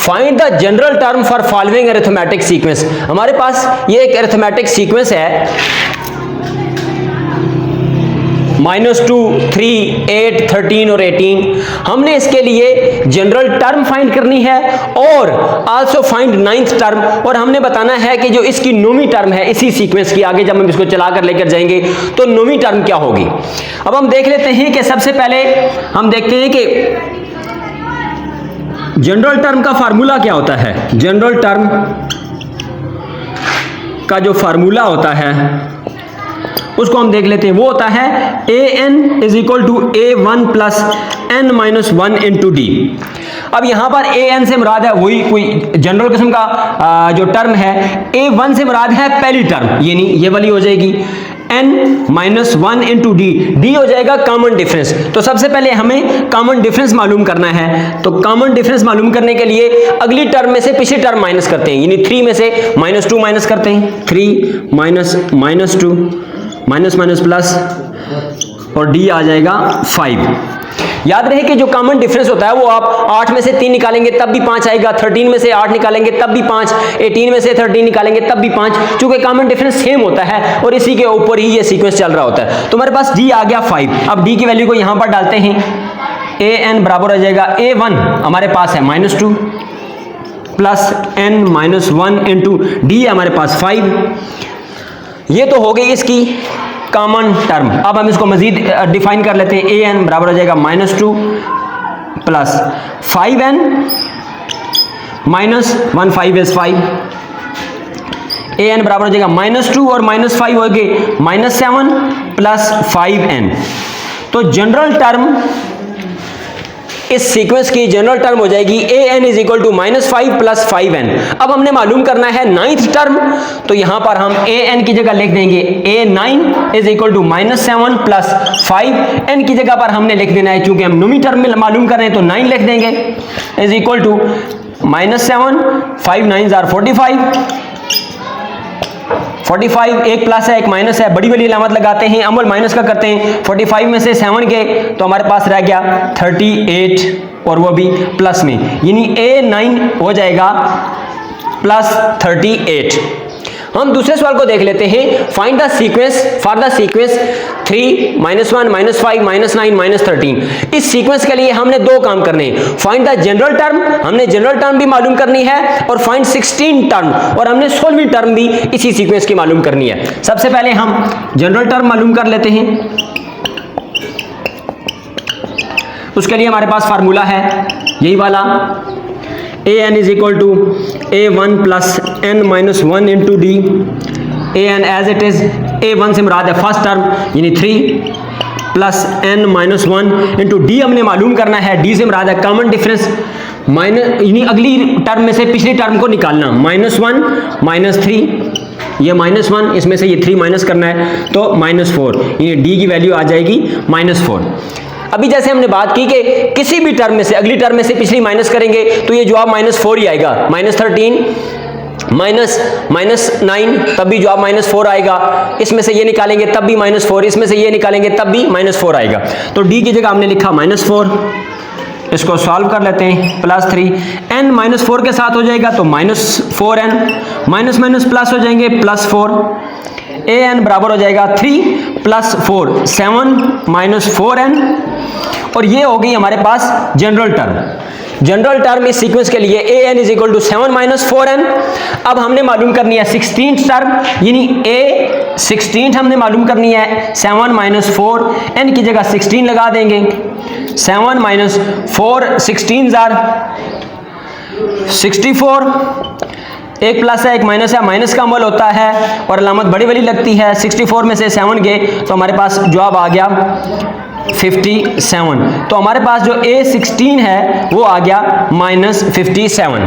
Find the general term for following arithmetic sequence. हमारे पास ये एक अरिथमेटिक सीक्वेंस है, -2, 3, 8, 13 और 18। हमने इसके लिए जनरल टर्म फाइंड करनी है और आल्सो फाइंड 9th टर्म, और हमने बताना है कि जो इसकी नौवीं टर्म है इसी सीक्वेंस की, आगे जब हम इसको चलाकर लेकर जाएंगे तो नौवीं टर्म क्या होगी। अब हम देख लेते हैं कि सबसे पहले हम देखते हैं कि जनरल टर्म का फार्मूला क्या होता है। जनरल टर्म का जो फार्मूला होता है उसको हम देख लेते हैं। वो होता है an is equal to a1 plus n-1 into D. अब यहां पर an से मुराद है वही कोई जनरल किस्म का जो टर्म है, a1 से मुराद है पहली टर्म, यानी ये वाली हो जाएगी n-1 इंटू डी। डी हो जाएगा कॉमन डिफरेंस। तो सबसे पहले हमें कॉमन डिफरेंस मालूम करना है। तो कॉमन डिफरेंस मालूम करने के लिए अगली टर्म में से पिछली टर्म माइनस करते हैं, यानी 3 में से -2 माइनस करते हैं। 3 माइनस -2 माइनस माइनस प्लस और डी आ जाएगा 5। याद रहे कि जो कॉमन डिफरेंस होता है वो आप 8 में से 3 निकालेंगे तब भी 5 आएगा, 13 में से 8 निकालेंगे तब भी 5, 18 में से 13 निकालेंगे तब भी 5, क्योंकि कॉमन डिफरेंस सेम होता है और इसी के ऊपर ही ये सीक्वेंस चल रहा होता है। तो हमारे पास डी आ गया 5। अब डी की वैल्यू को यहां पर डालते हैं, an बराबर हो जाएगा a1 हमारे पास है -2 प्लस n-1 इंटू डी हमारे पास 5। ये तो हो गई इसकी कॉमन टर्म। अब हम इसको मजीद डिफाइन कर लेते हैं। an बराबर हो जाएगा -2 plus 5n minus 1, 5 is 5। an बराबर हो जाएगा -2 और -5 हो गए -7 प्लस 5n। तो जनरल टर्म, इस सीक्वेंस की जनरल टर्म हो जाएगी an is equal to -5 plus 5n। अब हमने मालूम करना है 9th टर्म, तो यहां पर हम an की जगह लिख देंगे a9 is equal to -7 plus 5n की जगह पर हमने लिख देना है, क्योंकि हम नौवीं टर्म में मालूम कर रहे हैं तो 9 लिख देंगे is equal to -7, 5 9s are 45, एक प्लस है एक माइनस है, बड़ी वाली अलामत लगाते हैं, अमल माइनस का करते हैं। 45 में से 7 गए तो हमारे पास रह गया 38 और वो भी प्लस में, यानी a9 हो जाएगा प्लस 38। हम दूसरे सवाल को देख लेते हैं। Find the sequence for the sequence 3 -1 -5 -9 -13। इस सीक्वेंस के लिए हमने दो काम करने हैं। फाइंड द जनरल टर्म, हमने जनरल टर्म भी मालूम करनी है, और फाइंड 16 टर्म, और हमने 16वीं टर्म भी इसी सीक्वेंस की मालूम करनी है। सबसे पहले हम जनरल टर्म मालूम कर लेते हैं। उसके लिए हमारे पास फार्मूला है यही वाला, an is equal to a1 plus n-1 into D. an as it is, a1 से मुराद है फर्स्ट टर्म यानी 3 प्लस n-1 इंटू डी हमने मालूम करना है। डी से मुराद है कॉमन डिफरेंस, माइनस यानी अगली टर्म में से पिछली टर्म को निकालना। -1 -3, ये -1, इसमें से ये 3 माइनस करना है तो -4, यानी डी की वैल्यू आ जाएगी -4। अभी जैसे हमने बात की कि किसी भी टर्म में से अगली टर्म में से पिछली माइनस करेंगे तो ये जवाब -4 ही आएगा। -13 -9 तब भी जवाब -4 आएगा। इसमें से ये निकालेंगे तब भी -4, इसमें से ये निकालेंगे तब भी -4 आएगा। तो डी की जगह हमने लिखा -4। इसको सॉल्व कर लेते हैं। +3 n -4 के साथ हो जाएगा तो -4n, माइनस माइनस प्लस हो जाएंगे +4। an बराबर हो जाएगा 3 + 4 7 -4n, और ये हो गई हमारे पास जनरल टर्म। जनरल टर्म इस सीक्वेंस के लिए an is equal to 7 - 4n। अब हमने मालूम करनी है 16th टर्म, यानी a 16th हमने मालूम करनी है। 7 - 4 n की जगह 16 लगा देंगे। 7 - 4 16s आर 64। एक प्लस है एक माइनस है, माइनस का अमल होता है और अलामत बड़ी वाली लगती है। 64 में से 7 गए तो हमारे पास जवाब आ गया 57। तो हमारे पास जो A16 है वो आ गया -57।